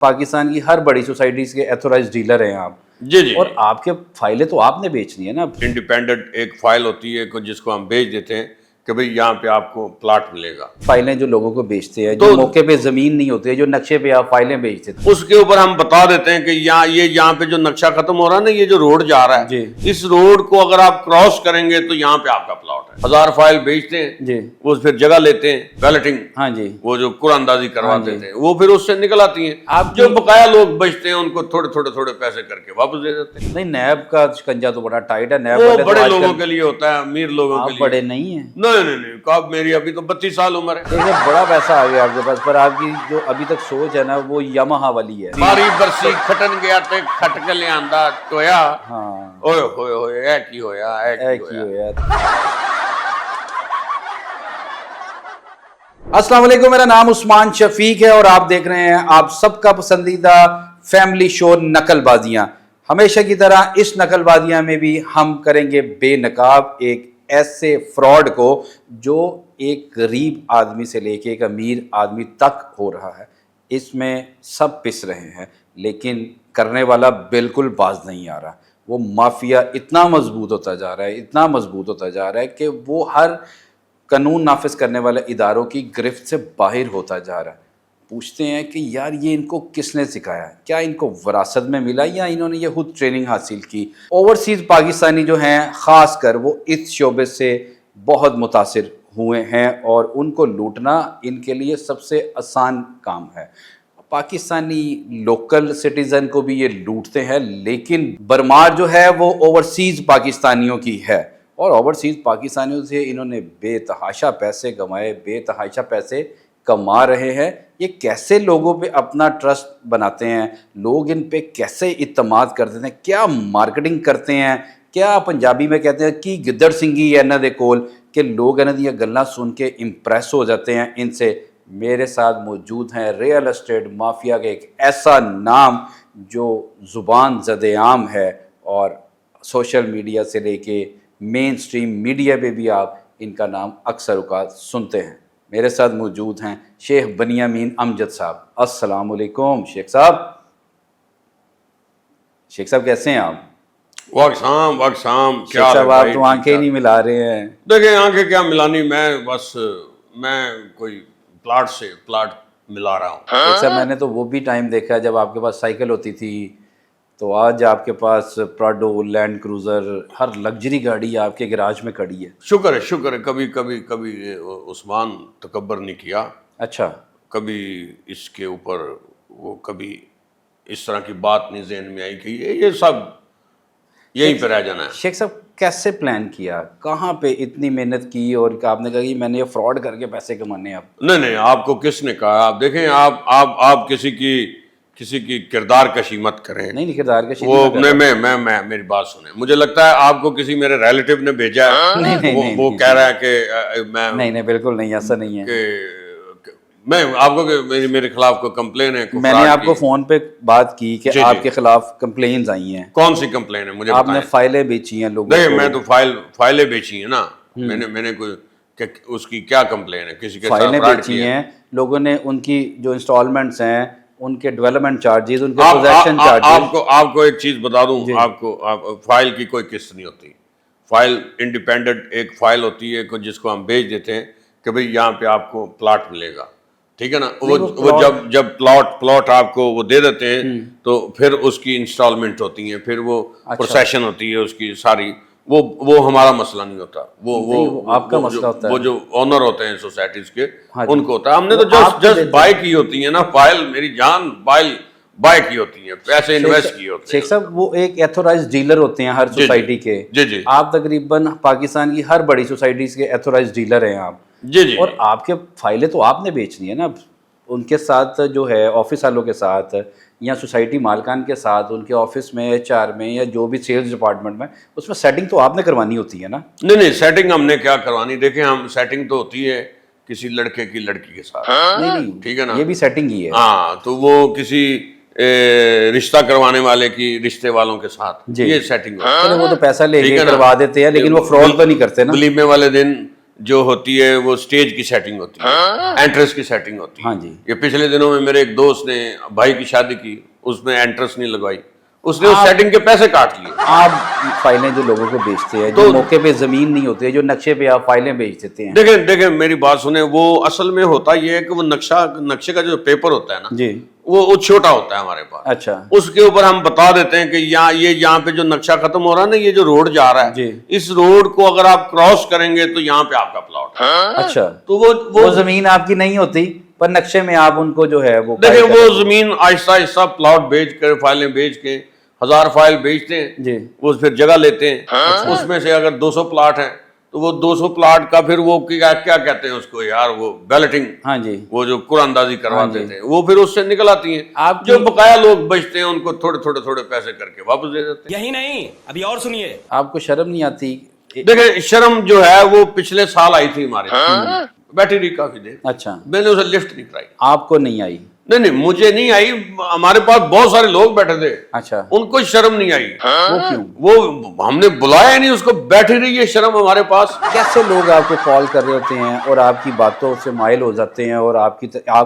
پاکستان کی ہر بڑی سوسائٹیز کے ایتھورائز ڈیلر ہیں آپ. جی جی. اور آپ کے فائلیں تو آپ نے بیچنی ہے نا. انڈیپینڈنٹ ایک فائل ہوتی ہے جس کو ہم بیچ دیتے ہیں کہ بھئی یہاں پہ آپ کو پلاٹ ملے گا. فائلیں جو لوگوں کو بیچتے ہیں, جو موقع پہ زمین نہیں ہوتی ہے, جو نقشے پہ آپ فائلیں بیچتے ہیں, اس کے اوپر ہم بتا دیتے ہیں کہ یہاں پہ جو نقشہ ختم ہو رہا ہے نا, یہ جو روڈ جا رہا ہے, جی اس روڈ کو اگر آپ کراس کریں گے تو یہاں پہ آپ کا پلاٹ ہے. 1000 فائل بیچتے ہیں, جی وہ پھر جگہ لیتے ہیں بیلٹنگ, ہاں جی. وہ جو قرآن اندازی کرواتے تھے وہ پھر اس سے نکل آتی ہیں. آپ جو بقایا لوگ بچتے ہیں ان کو تھوڑے پیسے کر کے واپس دے دیتے ہیں. نہیں, نیب کا شکنجہ تو بڑا ٹائٹ ہے. نیب وہ والے تو بڑے آج لوگوں کل کے لیے ہوتا ہے, امیر لوگوں کے آپ لیے. بڑے نہیں ہیں. نہیں, کب میری ابھی تو 32 سال عمر ہے. دیکھیں بڑا پیسہ آ گیا آپ کے پاس, پر آپ کی جو ابھی تک سوچ ہے نا وہ یامہا والی ہے. ماری برسی کھٹن گیا تے کھٹ کے لے آندا ٹویا. ہاں, اوئے ہوئے ہوئے اے کی ہویا, اے کی ہویا. السلام علیکم, میرا نام عثمان شفیق ہے اور آپ دیکھ رہے ہیں آپ سب کا پسندیدہ فیملی شو نقل بازیاں. ہمیشہ کی طرح اس نقل بازیاں میں بھی ہم کریں گے بے نقاب ایک ایسے فراڈ کو جو ایک غریب آدمی سے لے کے ایک امیر آدمی تک ہو رہا ہے. اس میں سب پس رہے ہیں لیکن کرنے والا بالکل باز نہیں آ رہا. وہ مافیا اتنا مضبوط ہوتا جا رہا ہے, اتنا مضبوط ہوتا جا رہا ہے کہ وہ ہر قانون نافذ کرنے والے اداروں کی گرفت سے باہر ہوتا جا رہا ہے. پوچھتے ہیں کہ یار یہ ان کو کس نے سکھایا, کیا ان کو وراثت میں ملا یا انہوں نے یہ خود ٹریننگ حاصل کی. اوورسیز پاکستانی جو ہیں خاص کر وہ اس شعبے سے بہت متاثر ہوئے ہیں اور ان کو لوٹنا ان کے لیے سب سے آسان کام ہے. پاکستانی لوکل سٹیزن کو بھی یہ لوٹتے ہیں لیکن برمار جو ہے وہ اوورسیز پاکستانیوں کی ہے اور اوورسیز پاکستانیوں سے انہوں نے بے تحاشا پیسے کمائے, بے تحاشا پیسے کما رہے ہیں. یہ کیسے لوگوں پہ اپنا ٹرسٹ بناتے ہیں, لوگ ان پہ کیسے اعتماد کرتے ہیں, کیا مارکیٹنگ کرتے ہیں, کیا پنجابی میں کہتے ہیں کہ گدڑ سنگھی ہے انہاں دے کول, کہ لوگ انہاں دی گلاں سن کے امپریس ہو جاتے ہیں ان سے. میرے ساتھ موجود ہیں ریئل اسٹیٹ مافیا کے ایک ایسا نام جو زبان زد عام ہے اور سوشل میڈیا سے لے کے مین سٹریم میڈیا پہ بھی آپ ان کا نام اکثر اوقات سنتے ہیں. میرے ساتھ موجود ہیں شیخ بنیامین امجد صاحب. السلام علیکم شیخ صاحب. شیخ صاحب کیسے ہیں آپ؟ واقسام شیخ صاحب آپ تو آنکھیں نہیں ملا رہے ہیں. دیکھیں آنکھیں کیا ملانی, میں کوئی پلاٹ ملا رہا ہوں. شیخ صاحب میں نے تو وہ بھی ٹائم دیکھا جب آپ کے پاس سائیکل ہوتی تھی, تو آج آپ کے پاس پراڈو, لینڈ کروزر, ہر لگژری گاڑی آپ کے گراج میں کھڑی ہے. شکر ہے. کبھی عثمان تکبر نہیں کیا. اچھا. کبھی اس کے اوپر وہ کبھی اس طرح کی بات نہیں ذہن میں آئی کہ یہ سب یہیں پہ رہ جانا ہے. شیخ صاحب کیسے پلان کیا, کہاں پہ اتنی محنت کی اور آپ نے کہا کہ میں نے یہ فراڈ کر کے پیسے کمانے ہیں؟ آپ نہیں, آپ کو کس نے کہا؟ آپ دیکھیں, آپ کسی کی کردار کشی مت کریں. نہیں کردار کشی وہ میں میری بات سنیں. مجھے لگتا ہے آپ کو کسی میرے ریلیٹیو نے بھیجا ہے, وہ کہہ رہا ہے کہ میں نہیں بالکل نہیں, ایسا نہیں ہے. میں آپ کو میرے خلاف کوئی کمپلین ہے؟ میں نے آپ کو فون پہ بات کی کہ آپ کے خلاف کمپلینز آئی ہیں. کون سی کمپلین ہے مجھے آپ نے بتائیں. فائلیں بیچی ہیں لوگوں نہیں, میں تو فائلیں بیچی ہیں نا. میں نے کوئی اس کی کیا کمپلین ہے؟ کسی کے ساتھ فائلیں فراڈ بیچی کیا ہیں لوگوں نے, ان کی جو انسٹالمنٹس ہیں, ان کے ڈیولپمنٹ چارجز, ان کے پوزیشن چارجز. آپ کو ایک چیز بتا دوں, آپ کو فائل کی کوئی قسط نہیں ہوتی. فائل انڈیپینڈنٹ ایک فائل ہوتی ہے جس کو ہم بیچ دیتے ہیں کہ بھئی یہاں پہ آپ کو پلاٹ ملے گا, ٹھیک ہے نا. وہ جب پلاٹ آپ کو وہ دے دیتے ہیں تو پھر اس کی انسٹالمنٹ ہوتی ہیں, پھر وہ پروسیشن ہوتی ہے اس کی ساری. وہ ہمارا مسئلہ نہیں ہوتا. وہ آپ کا مسئلہ ہوتا ہے. وہ جو آنر ہوتے ہیں سوسائٹیز کے ان کو ہوتا ہے. ہم نے تو جسٹ بائی کی ہوتی ہیں نا فائل, میری جان بائی کی ہوتی ہیں, پیسے انویسٹ کیے ہوتے ہیں. شیخ صاحب وہ ایک ایتھورائز ڈیلر ہوتے ہیں ہر سوسائٹی کے. جی. آپ تقریباً پاکستان کی ہر بڑی سوسائٹیز کے ایتھورائز ڈیلر ہیں آپ. جی. اور آپ کے فائلیں تو آپ نے بیچنی ہے نا. ان کے ساتھ جو ہے آفس والوں کے ساتھ یا سوسائٹی مالکان کے ساتھ, ان کے آفس میں, HR میں, یا جو بھی سیلز ڈپارٹمنٹ میں, اس میں سیٹنگ تو آپ نے کروانی ہوتی ہے نا. نہیں, سیٹنگ ہم نے کیا کروانی. دیکھیں ہم سیٹنگ تو ہوتی ہے کسی لڑکے کی لڑکی کے ساتھ. نہیں, ٹھیک ہے نا, یہ بھی سیٹنگ ہی ہے. ہاں, تو وہ کسی رشتہ کروانے والے کی رشتے والوں کے ساتھ, یہ سیٹنگ وہ تو پیسہ لے کے کروا دیتے ہیں لیکن وہ فراڈ تو نہیں کرتے نا. ولیمے والے دن جو ہوتی ہے وہ سٹیج کی سیٹنگ ہوتی ہے, انٹرس کی سیٹنگ ہوتی ہے. ہاں جی. یہ پچھلے دنوں میں میرے ایک دوست نے بھائی کی شادی کی, اس میں انٹرس نہیں لگوائی, اس نے اس سیٹنگ کے پیسے کاٹ لیے. آپ فائلیں جو لوگوں کو بیچتے ہیں, جو موقع پہ زمین نہیں ہوتی ہے, جو نقشے پہ آپ فائلیں بیچ دیتے ہیں. دیکھیں میری بات سنیں, وہ اصل میں ہوتا یہ ہے کہ وہ نقشے کا جو پیپر ہوتا ہے نا جی, وہ چھوٹا ہوتا ہے ہمارے پاس. اچھا, اس کے اوپر ہم بتا دیتے ہیں کہ یہاں پہ جو نقشہ ختم ہو رہا ہے نا, یہ جو روڈ جا رہا ہے, جی, اس روڈ کو اگر آپ کراس کریں گے تو یہاں پہ آپ کا پلاٹ ہے. اچھا, تو وہ زمین آپ کی نہیں ہوتی پر نقشے میں آپ ان کو جو ہے وہ دیکھیں وہ زمین آہستہ آہستہ پلاٹ بیچ کر, فائلیں بیچ کے 1000 فائل بیچتے ہیں جی, وہ پھر جگہ لیتے ہیں. اس میں سے اگر 200 پلاٹ ہیں تو وہ 200 پلاٹ کا پھر وہ کیا کہتے ہیں اس کو یار, وہ بیلٹنگ, ہاں جی, وہ جو قرعہ اندازی کرواتے تھے, وہ پھر اس سے نکل آتی ہیں. آپ جو بقایا لوگ بچتے ہیں ان کو تھوڑے پیسے کر کے واپس دے دیتے ہیں. یہی نہیں, ابھی اور سنیے. آپ کو شرم نہیں آتی؟ دیکھیں شرم جو ہے وہ پچھلے سال آئی تھی ہمارے, بیٹھی رہی کافی دیر, اچھا, میں نے اسے لفٹ نہیں کرائی. آپ کو نہیں آئی؟ نہیں مجھے نہیں آئی, ہمارے پاس بہت سارے لوگ بیٹھے تھے, اچھا, ان کو شرم نہیں آئی. وہ کیوں؟ وہ ہم نے بلایا نہیں اس کو, بیٹھی رہی ہے شرم ہمارے پاس. کیسے لوگ آپ کو کال کر رہے ہوتے ہیں اور آپ کی باتوں سے مائل ہو جاتے ہیں اور آپ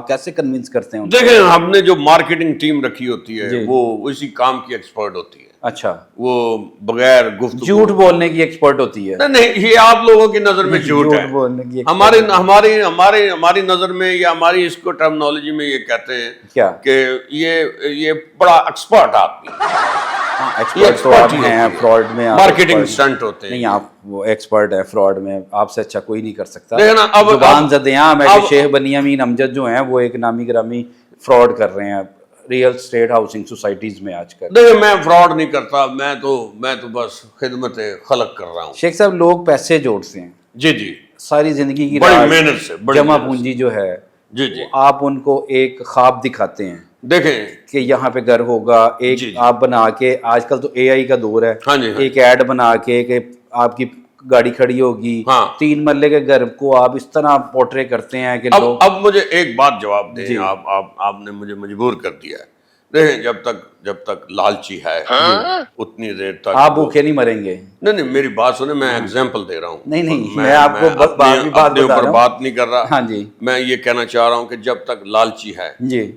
کیسے کنونس کرتے ہیں؟ دیکھیں ہم نے جو مارکیٹنگ ٹیم رکھی ہوتی ہے وہ اسی کام کی ایکسپرٹ ہوتی ہے. اچھا, وہ بغیر گفتگو, جھوٹ بولنے کی ایکسپرٹ ہوتی ہے؟ نہیں یہ آپ لوگوں کی نظر میں جھوٹ ہے. بولنے کی ہماری نظر میں یا ہماری اس کو ٹرمنالوجی میں یہ کہتے ہیں کیا کہ یہ بڑا ایکسپرٹ آدمی ہے. ایکسپرٹ تو آپ ہیں فراڈ میں, مارکیٹنگ سٹنٹ ہوتے ہیں. نہیں, آپ وہ ایکسپرٹ ہے فراڈ میں, آپ سے اچھا کوئی نہیں کر سکتا. زبان زدیاں شیخ بنیامین امجد جو ہیں وہ ایک نامی گرامی فراڈ کر رہے ہیں ریئل اسٹیٹ ہاؤسنگ سوسائٹیز میں آج کل. دیکھیں میں فراڈ نہیں کرتا, میں تو بس خدمت خلق کر رہا ہوں. شیخ صاحب لوگ پیسے جوڑتے ہیں, جی ساری زندگی کی بڑی محنت سے, جمع پونجی جو ہے, جی آپ ان کو ایک خواب دکھاتے ہیں دیکھیں کہ یہاں پہ گھر ہوگا, ایک آپ بنا کے, آج کل تو اے آئی کا دور ہے, ایک ایڈ بنا کے کہ آپ کی گاڑی کھڑی ہوگی, 3 مرلے کے گھر کو آپ اس طرح پورٹری کرتے ہیں کہ لوگ. اب مجھے ایک بات جواب دیں, آپ نے مجھے مجبور کر دیا ہے. دیکھیں جب تک لالچی ہے اتنی دیر تک آپ بھوکے نہیں مریں گے. نہیں میری بات سنیں, میں ایگزامپل دے رہا ہوں. نہیں میں آپ کو اپنے اوپر بات نہیں کر رہا. ہاں جی, میں یہ کہنا چاہ رہا ہوں کہ جب تک لالچی ہے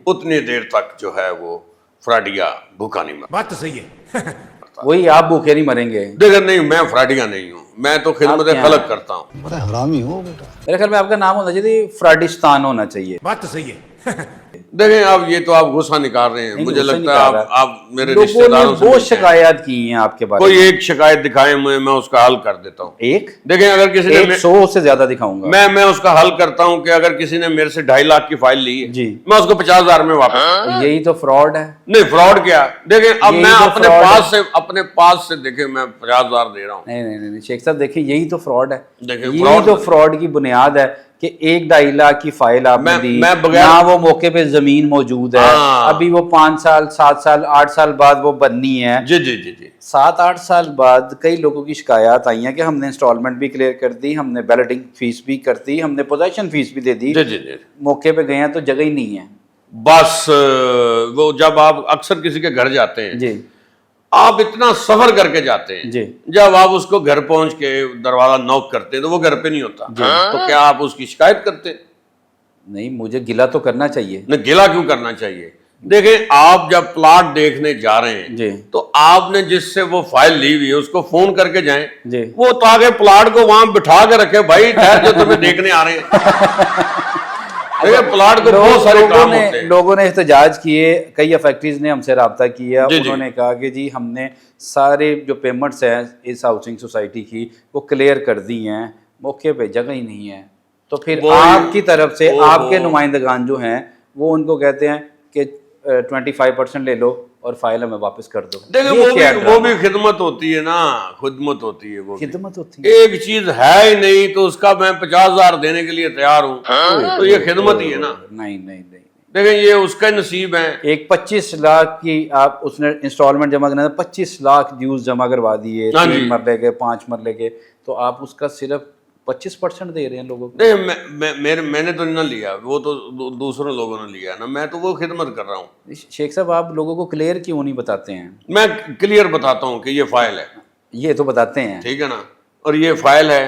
اتنی دیر تک جو ہے وہ فراڈیا بھوکا نہیں مرتا. بات تو صحیح ہے. وہی آپ بھوکے نہیں مریں گے. دیکھیں نہیں, میں فراڈیا نہیں ہوں, میں تو خدمت خلق کرتا ہوں. بڑا حرامی ہو بیٹا. میرے خیال میں آپ کا نام ہونا چاہیے فراڈستان ہونا چاہیے. بات تو صحیح ہے. دیکھیں اب یہ تو آپ غصہ نکال رہے ہیں, مجھے لگتا ہے آپ میرے رشتہ لوگوں داروں نے سے بہت شکایات کی ہیں آپ کے بارے میں. کوئی ایک شکایت دکھائیں, میں اس کا حل کر دیتا ہوں. ایک دیکھیں اگر کسی نے 100 سے زیادہ دکھاؤں گا میں اس کا حل کرتا ہوں کہ اگر کسی نے میرے سے 2.5 لاکھ کی فائل لی ہے جی, میں اس کو 50,000 میں واپس. یہی تو فراڈ ہے. نہیں فراڈ کیا, دیکھیں اب میں اپنے پاس سے دیکھیں میں 50,000 دے رہا ہوں. نہیں شیخ صاحب دیکھیں یہی تو فراڈ ہے. دیکھیں یہی تو فراڈ کی بنیاد ہے کہ 1-2.5 لاکھ کی فائل آپ نے دی, نہ وہ موقع پہ زمین موجود ہے, ابھی وہ 5 سال 7 سال 8 سال بعد وہ بننی ہے. جی 7-8 سال بعد کئی لوگوں کی شکایات آئی ہیں کہ ہم نے انسٹالمنٹ بھی کلیئر کر دی, ہم نے بیلٹنگ فیس بھی کر دی, ہم نے پوزیشن فیس بھی دے دی, موقع پہ گئے ہیں تو جگہ ہی نہیں ہے. بس وہ جب آپ اکثر کسی کے گھر جاتے ہیں جی, آپ اتنا سفر کر کے جاتے ہیں جی, جب آپ اس کو گھر پہنچ کے دروازہ نوک کرتے ہیں تو وہ گھر پہ نہیں ہوتا, تو کیا آپ اس کی شکایت کرتے؟ نہیں, مجھے گلہ تو کرنا چاہیے. نہیں گلہ کیوں کرنا چاہیے؟ دیکھیں آپ جب پلاٹ دیکھنے جا رہے ہیں تو آپ نے جس سے وہ فائل لی ہوئی ہے اس کو فون کر کے جائیں, وہ تاکہ پلاٹ کو وہاں بٹھا کے رکھے, بھائی ٹھہر جو تمہیں دیکھنے آ رہے ہیں. پلاٹ کو بہت سارے کام ہوتے ہیں. لوگوں نے احتجاج کیے, کئی فیکٹریز نے ہم سے رابطہ کیا, انہوں نے کہا کہ جی ہم نے سارے جو پیمنٹس ہیں اس ہاؤسنگ سوسائٹی کی وہ کلیئر کر دی ہیں, موقع پہ جگہ ہی نہیں ہے. تو پھر آپ کی طرف سے آپ کے نمائندگان جو ہیں وہ ان کو کہتے ہیں کہ 25% لے لو اور فائل ہمیں واپس کر دو. دیکھیں وہ بھی خدمت ہوتی ہے نا, خدمت ہوتی ہے. وہ خدمت ہوتی ہے, ایک چیز ہے ہی نہیں تو اس کا میں 50,000 دینے کے لیے تیار ہوں, تو یہ خدمت ہی ہے نا. نہیں دیکھیں یہ اس کا نصیب ہے. ایک 25 لاکھ کی آپ اس نے انسٹالمنٹ جمع کرنا, 25 لاکھ ڈیوز جمع کروا دیے 3 مرلے کے 5 مرلے کے, تو آپ اس کا صرف 25% دے رہے ہیں لوگوں کو. نہیں میں نے تو نہ لیا, وہ تو دوسرے لوگوں نے لیا نا, میں تو وہ خدمت کر رہا ہوں. شیخ صاحب آپ لوگوں کو کلیئر کیوں نہیں بتاتے ہیں؟ میں کلیئر بتاتا ہوں کہ یہ فائل ہے, یہ تو بتاتے ہیں, ٹھیک ہے نا, اور یہ فائل ہے,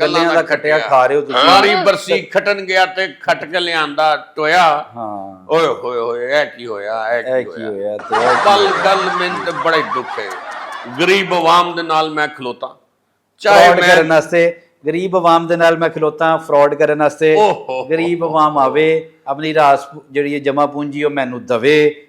ਗੱਲਾਂ ਦਾ ਖੱਟਿਆ ਖਾ ਰਹੇ ਹੋ ਤੁਸੀਂ। ਸਾਰੀ ਬਰਸੀ ਖਟਣ ਗਿਆ ਤੇ ਖਟ ਕੇ ਲਿਆਂਦਾ ਟੋਇਆ। ਹਾਂ, ਓਏ ਹੋਏ ਹੋਏ, ਇਹ ਕੀ ਹੋਇਆ, ਇਹ ਇਹ ਕੀ ਕੀ ਹੋਇਆ। ਹੋਇਆ ਤੇ ਇਹ ਕੀ ਗੱਲ ਮੈਨੂੰ ਤੇ ਬੜਾ ਹੀ ਦੁੱਖ ਹੈ। ਗਰੀਬ ਆਵਾਮ ਦੇ ਨਾਲ ਮੈਂ ਖਲੋਤਾ, ਚਾਹੇ ਫਰਾਡ ਮੈਂ ਕਰਨ ਵਾਸਤੇ ਗਰੀਬ ਆਵਾਮ ਦੇ ਨਾਲ ਮੈਂ ਖਲੋਤਾ, ਫਰਾਡ ਕਰਨ ਵਾਸਤੇ। ਓਹੋ। ਗਰੀਬ ਆਵਾਮ ਆਵੇ, ਆਪਣੀ ਰਾਸ ਜਿਹੜੀ ਹੈ ਜਮਾ ਪੂੰਜੀ ਉਹ ਮੈਨੂੰ ਦਵੇ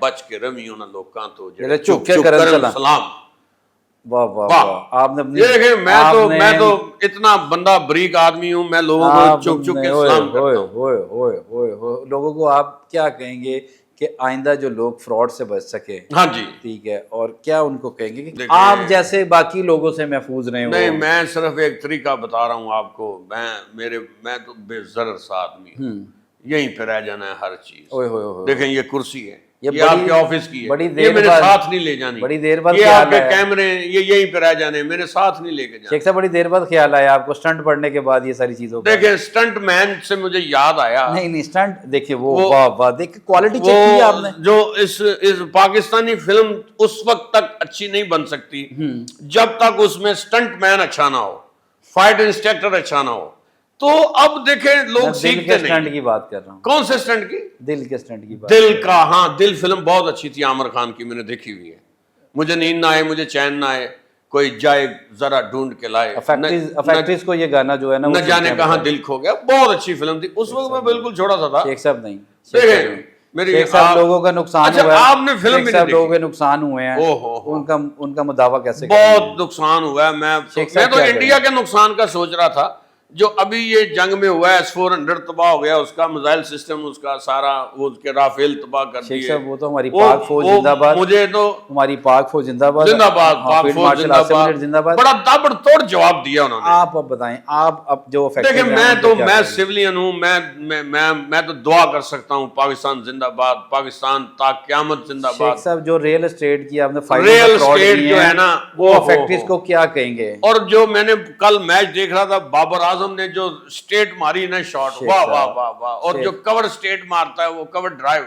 بچ کے رمی انہاں لوکاں تو جڑے چک کے کرن سلام. واہ واہ واہ. آپ نے اپنی یہ دیکھیں میں تو اتنا بندہ بریک آدمی ہوں, میں لوگوں کو چک چک کے سلام کرتا ہوں. لوگوں کو آپ کیا کہیں گے کہ آئندہ جو لوگ فراڈ سے بچ سکے؟ ہاں جی ٹھیک ہے, اور کیا ان کو کہیں گے کہ آپ جیسے باقی لوگوں سے محفوظ رہیں؟ نہیں, میں صرف ایک طریقہ بتا رہا ہوں آپ کو. میں تو بے ضرر سا آدمی ہوں, یہیں پہ رہ جانا ہے ہر چیز. دیکھیں یہ کرسی ہے, یہ آپ کے آفس کی ہے, یہ میرے ساتھ نہیں لے جانی. بڑی دیر بعد یہ آپ کے کیمرے یہ یہیں پہ رہ جانے, میرے ساتھ نہیں لے کے جانے. شیخ صاحب بڑی دیر بعد خیال آیا آپ کو اسٹنٹ پڑھنے کے بعد یہ ساری چیزوں کا؟ دیکھیں اسٹنٹ مین سے مجھے یاد آیا. نہیں اسٹنٹ دیکھیں وہ واہ واہ, دیکھ کوالٹی چیک کی آپ نے. جو اس پاکستانی فلم اس وقت تک اچھی نہیں بن سکتی جب تک اس میں اسٹنٹ مین اچھا نہ ہو, فائٹ انسٹرکٹر اچھا نہ ہو. تو اب دیکھیں لوگ سیکھتے نہیں. اسٹنٹ کی بات کر رہا ہوں. کون سے اسٹنٹ کی؟ دل کے اسٹنٹ کی بات. دل کا, ہاں دل فلم بہت اچھی تھی عامر خان کی, میں نے دیکھی ہوئی ہے. مجھے نیند نہ آئے, مجھے چین نہ آئے, کوئی جائے ذرا ڈھونڈ کے لائے. فیکٹریز کو یہ گانا جو ہے نا نہ جانے کہاں دل کھو گیا, بہت اچھی فلم تھی. اس وقت میں بالکل چھوٹا سا تھا. شیخ صاحب نہیں, میری صاحب لوگوں کا نقصان ہوا ہے. آپ نے فلم بھی لوگوں کے نقصان ہوئے ہیں, ان کا مداوع کیسے؟ بہت نقصان ہوا ہے. میں تو انڈیا کے نقصان کا سوچ رہا تھا جو ابھی یہ جنگ میں ہوا ہے. S-400 تباہ ہو گیا, اس کا میزائل سسٹم, اس کا سارا وہ اس کے رافیل تباہ کر دیے. شیخ صاحب وہ تو ہماری پاک فوج زندہ باد. مجھے تو ہماری پاک فوج زندہ باد, زندہ باد, پاک فوج زندہ باد. بڑا تابڑ توڑ جواب دیا انہوں نے. آپ اب بتائیں, آپ اب جو دیکھیں میں سیولین ہوں, میں تو دعا کر سکتا ہوں پاکستان زندہ باد, پاکستان تا قیامت زندہ باد. شیخ صاحب جو ریل اسٹیٹ کی آپ نے ریل اسٹیٹ جو ہے نا وہ فیکٹریز کو کیا کہیں گے؟ اور جو میں نے کل میچ دیکھ رہا تھا, بابر اعظم نے جو اسٹیٹ ماری نا شاٹ, واہ واہ واہ واہ. اور جو کور اسٹیٹ مارتا ہے وہ کور ڈرائیو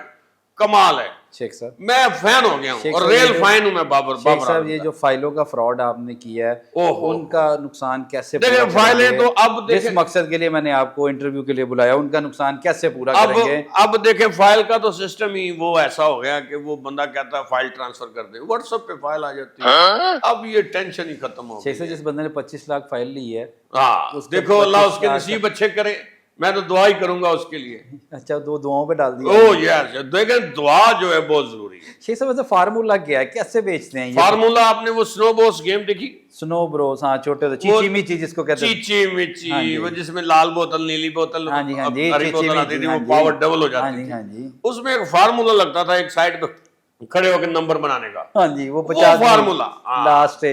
کمال ہے. شیخ صاحب میں فین ہو گیا ہوں, اور ریل فین ہوں میں بابر. شیخ صاحب یہ جو فائلوں کا فراڈ آپ نے کیا ہے ان کا نقصان کیسے پورا دیکھیں؟ فائلیں تو اب جس مقصد کے لیے میں نے آپ کو انٹرویو کے لیے بلایا, ان کا نقصان کیسے پورا کریں گے؟ اب دیکھیں فائل کا تو سسٹم ہی وہ ایسا ہو گیا کہ وہ بندہ کہتا ہے فائل ٹرانسفر کر دیں, واٹس ایپ پہ فائل آ جاتی ہے. اب یہ ٹینشن ہی ختم ہو گئی. شیخ صاحب جس بندے نے 25 لاکھ فائل لی ہے, ہاں دیکھو اللہ اس کے نصیب اچھے کرے, میں تو دعا ہی کروں گا اس کے لیے. اچھا دو دعاؤں پہ ڈال دیا. اوہ یس, دیکھیں دعا جو ہے بہت ضروری ہے. شیخ صاحب ویسے فارمولا کیا ہے, کیسے بیچتے ہیں یہ فارمولا؟ آپ نے وہ سنو بوس گیم دیکھی؟ سنو بروس, ہاں چھوٹے سے چیچی میچی جس کو کہتے ہیں, چیچی میچی, وہ جس میں لال بوتل نیلی بوتل ہری بوتل آتی تھی, وہ پاور ڈبل ہو جاتی تھی. اس میں ایک فارمولا لگتا تھا ایک سائڈ پہ کھڑے ہو کے نمبر بنانے کا. ہاں جی وہ 50 فارمولا لاسٹ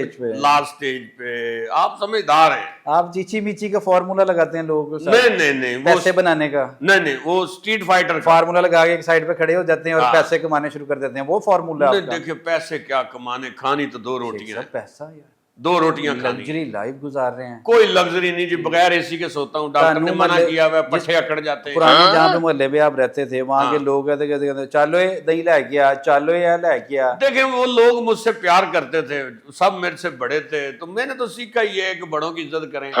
اسٹیج پہ. آپ سمجھدار ہیں, آپ چیچی میچی کا فارمولا لگاتے ہیں لوگوں کو نہیں پیسے بنانے کا. نہیں وہ اسٹریٹ فائٹر فارمولا لگا کے ایک سائڈ پہ کھڑے ہو جاتے ہیں اور پیسے کمانے شروع کر دیتے ہیں, وہ فارمولا. دیکھیں پیسے کیا کمانے, کھانی تو 2 روٹیاں. پیسہ یار 2 روٹیاں کھانی, لگژری لائف گزار رہے ہیں. کوئی لگژری نہیں جی, بغیر اے سی کے سوتا ہوں. ڈاکٹر نے منع کیا ہوا, پٹھے اکڑ جاتے ہیں. پرانے جہاں پہ محلے میں آپ رہتے تھے وہاں کے لوگ کہتے چالو دہی لے گیا, چالو یہ لے گیا. دیکھیں وہ لوگ مجھ سے پیار کرتے تھے, سب میرے سے بڑے تھے, تو میں نے تو سیکھا یہ ہے کہ بڑوں کی عزت کریں.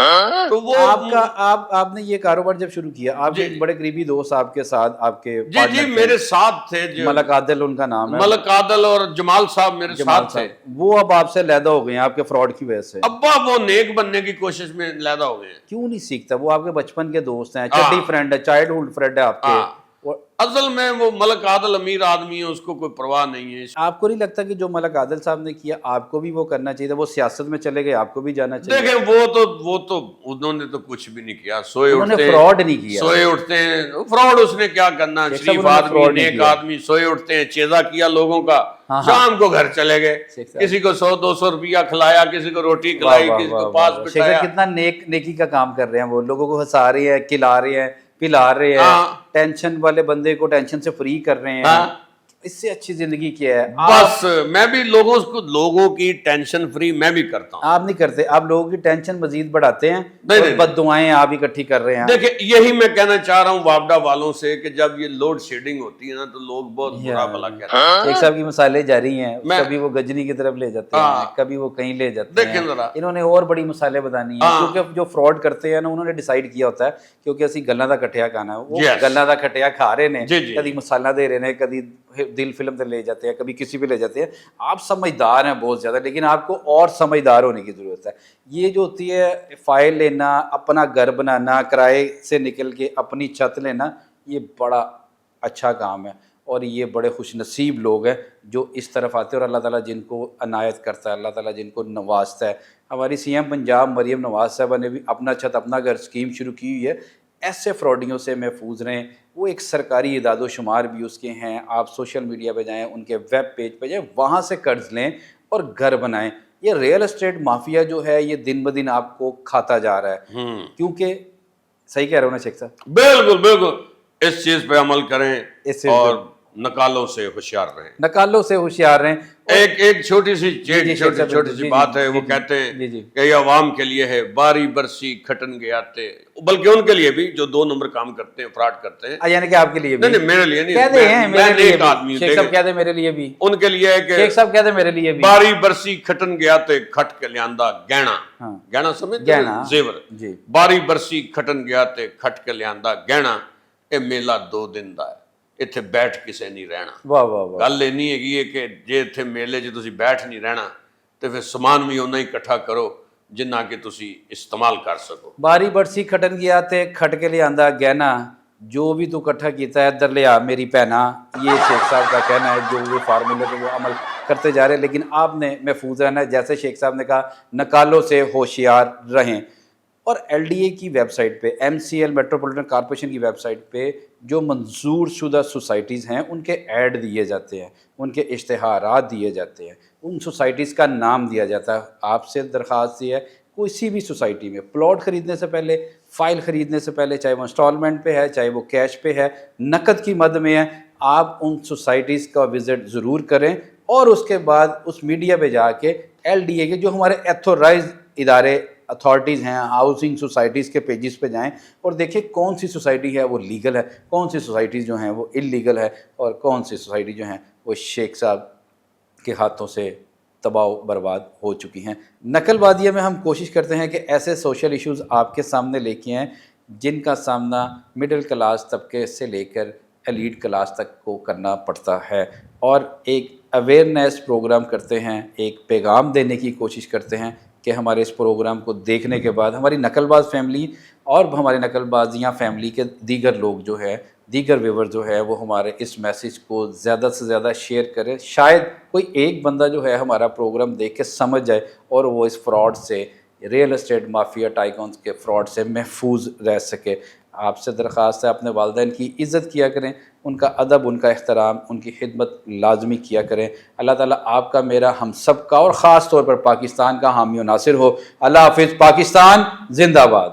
تو وہ آپ نے یہ کاروبار جب شروع کیا, آپ کے بڑے قریبی دوست آپ کے ساتھ, آپ کے جی میرے ساتھ تھے, ملک عادل ان کا نام ہے, ملک عادل اور جمال صاحب میرے ساتھ تھے. وہ اب آپ سے علیحدہ ہو گئے ہیں آپ کے فراڈ کی وجہ سے. ابا وہ نیک بننے کی کوشش میں علیحدہ ہو گئے. کیوں نہیں سیکھتا؟ وہ آپ کے بچپن کے دوست ہیں, چڈی فرینڈ ہے, چائلڈ ہوڈ فرینڈ ہے آپ کے. اصل میں وہ ملک عادل امیر آدمی ہے, اس کو کوئی پرواہ نہیں ہے. آپ کو نہیں لگتا کہ جو ملک عادل صاحب نے کیا آپ کو بھی وہ کرنا چاہیے تھا؟ وہ سیاست میں چلے گئے, آپ کو بھی جانا چاہیے. دیکھیں وہ تو انہوں نے تو کچھ بھی نہیں کیا, سوئے اٹھتے ہیں, فراڈ نہیں کیا, سوئے اٹھتے ہیں. فراڈ اس نے کیا کرنا, شریف آدمی, نیک آدمی, سوئے اٹھتے ہیں, چیزا کیا لوگوں کا, شام کو گھر چلے گئے, کسی کو 100-200 روپیہ کھلایا, کسی کو روٹی کھلائی, کسی کو پاس بٹھایا. کتنا نیکی کا کام کر رہے ہیں وہ, لوگوں کو ہنسا رہے ہیں, کھلا رہے ہیں, پلا رہے ہیں, ٹینشن والے بندے کو ٹینشن سے فری کر رہے ہیں. اس سے اچھی زندگی کیا ہے؟ بس میں بھی لوگوں کی ٹینشن فری میں بھی کرتا ہوں. آپ نہیں کرتے, آپ لوگوں کی ٹینشن مزید بڑھاتے ہیں, بد دعائیں آپ اکٹھی کر رہے ہیں. دیکھیں یہی میں کہنا چاہ رہا ہوں وابڈا والوں سے کہ جب یہ لوڈ شیڈنگ ہوتی ہے نا تو لوگ بہت برا بھلا کہتے ہیں. ایک صاحب کی مثالیں جاری ہیں, کبھی وہ گجنی کی طرف لے جاتے ہیں, کبھی وہ کہیں لے جاتے ہیں. انہوں نے اور بڑی مثالیں بتانی ہیں, کیونکہ جو فراڈ کرتے ہیں نا انہوں نے ڈیسائیڈ کیا ہوتا ہے کیونکہ اسی گلاں دا کٹیا کھانا ہے, وہ گلاں دا کٹیا کھا رہے ہیں, کبھی مسالہ دے رہے ہیں, کبھی دل فلم تے لے جاتے ہیں, کبھی کسی پہ لے جاتے ہیں. آپ سمجھدار ہیں بہت زیادہ, لیکن آپ کو اور سمجھدار ہونے کی ضرورت ہے. یہ جو ہوتی ہے فائل لینا, اپنا گھر بنانا, کرائے سے نکل کے اپنی چھت لینا, یہ بڑا اچھا کام ہے. اور یہ بڑے خوش نصیب لوگ ہیں جو اس طرف آتے ہیں، اور اللہ تعالیٰ جن کو عنایت کرتا ہے، اللہ تعالیٰ جن کو نوازتا ہے. ہماری سی ایم پنجاب مریم نواز صاحبہ نے بھی اپنا چھت اپنا گھر اسکیم شروع کی ہوئی ہے. ایسے فراڈیوں سے محفوظ رہیں. وہ ایک سرکاری اعداد و شمار بھی اس کے ہیں. آپ سوشل میڈیا پہ جائیں، ان کے ویب پیج پہ جائیں، وہاں سے قرض لیں اور گھر بنائیں. یہ ریئل اسٹیٹ مافیا جو ہے یہ دن بدن آپ کو کھاتا جا رہا ہے. کیونکہ صحیح کہہ رہا ہوں نا شیخ صاحب؟ بالکل بالکل اس چیز پہ عمل کریں اور نکالوں سے ہوشیار رہیں. نکالوں سے ہوشیار رہیں. ایک چھوٹی سی چھوٹی سی بات ہے، وہ کہتے ہیں کہ یہ عوام کے لیے ہے، باری برسی کھٹن گے آتے، بلکہ ان کے لیے بھی جو 2 نمبر کام کرتے ہیں، فراڈ کرتے ہیں. یعنی کہ آپ کے لیے بھی؟ نہیں میرے لیے نہیں، کہہ دیں ہیں میرے لیے بھی. شیخ صاحب کہہ دیں میرے لیے بھی. ان کے لیے ہے کہ شیخ صاحب کہہ دیں میرے لیے بھی. باری برسی کھٹن گے آتے، کھٹ کے لیاندہ گہنا. گہنا سمجھتے ہیں؟ زیور. باری برسی کھٹن گے آتے، کھٹ کے لیاندہ گہنا. اے میلہ 2 دن دا ہے، ਇੱਥੇ ਬੈਠ ਕਿਸੇ ਨਹੀਂ ਰਹਿਣਾ. ਵਾਹ ਵਾਹ ਵਾਹ. ਗੱਲ ਇਹ ਨਹੀਂ ਹੈਗੀ ਕਿ ਜੇ ਇੱਥੇ ਮੇਲੇ 'ਚ ਤੁਸੀਂ ਬੈਠ ਨਹੀਂ ਰਹਿਣਾ ਤੇ ਫਿਰ ਸਮਾਨ ਵੀ ਉਨਾ ਹੀ ਇਕੱਠਾ ਕਰੋ ਜਿੰਨਾ ਕਿ ਤੁਸੀਂ ਇਸਤੇਮਾਲ ਕਰ ਸਕੋ. ਬਾਰੀ ਬਰਸੀ ਖਟਨ ਗਿਆ ਤੇ ਖਟ ਕੇ ਲਿਆਂਦਾ ਗਹਿਣਾ, جو بھی تو اکٹھا کیتا ہے در لیا میری پہنا. یہ شیخ صاحب کا کہنا ہے جو وہ فارمولے پہ وہ عمل کرتے جا رہے ہیں. لیکن آپ نے محفوظ رہنا ہے، جیسے شیخ صاحب نے کہا نکالوں سے ہوشیار رہیں. اور ایل ڈی اے کی ویب سائٹ پہ، M C L metropolitan corporation کی ویب سائٹ پہ جو منظور شدہ سوسائٹیز ہیں ان کے ایڈ دیے جاتے ہیں، ان کے اشتہارات دیے جاتے ہیں، ان سوسائٹیز کا نام دیا جاتا ہے. آپ سے درخواست یہ ہے کسی بھی سوسائٹی میں پلاٹ خریدنے سے پہلے، فائل خریدنے سے پہلے، چاہے وہ انسٹالمنٹ پہ ہے چاہے وہ کیش پہ ہے، نقد کی مد میں ہے، آپ ان سوسائٹیز کا وزٹ ضرور کریں. اور اس کے بعد اس میڈیا پہ جا کے ایل ڈی اے کے جو ہمارے ایتھورائز ادارے اتھارٹیز ہیں، ہاؤسنگ سوسائٹیز کے پیجز پہ جائیں اور دیکھیں کون سی سوسائٹی ہے وہ لیگل ہے، کون سی سوسائٹیز جو ہیں وہ اللیگل ہے، اور کون سی سوسائٹی جو ہیں وہ شیخ صاحب کے ہاتھوں سے تباہ و برباد ہو چکی ہیں. نقل بادیہ میں ہم کوشش کرتے ہیں کہ ایسے سوشل ایشوز آپ کے سامنے لے کے آئیں جن کا سامنا مڈل کلاس طبقے سے لے کر ایلیٹ کلاس تک کو کرنا پڑتا ہے، اور ایک اویئرنیس پروگرام کرتے ہیں، ایک پیغام دینے کی کوشش کرتے ہیں کہ ہمارے اس پروگرام کو دیکھنے کے بعد ہماری نقل باز فیملی اور ہمارے نقل بازیاں فیملی کے دیگر لوگ جو ہے، دیگر ویور جو ہے، وہ ہمارے اس میسیج کو زیادہ سے زیادہ شیئر کریں. شاید کوئی ایک بندہ جو ہے ہمارا پروگرام دیکھ کے سمجھ جائے اور وہ اس فراڈ سے، ریئل اسٹیٹ مافیا ٹائکونز کے فراڈ سے محفوظ رہ سکے. آپ سے درخواست ہے اپنے والدین کی عزت کیا کریں، ان کا ادب، ان کا احترام، ان کی خدمت لازمی کیا کریں. اللہ تعالیٰ آپ کا، میرا، ہم سب کا اور خاص طور پر پاکستان کا حامی و ناصر ہو. اللہ حافظ. پاکستان زندہ باد.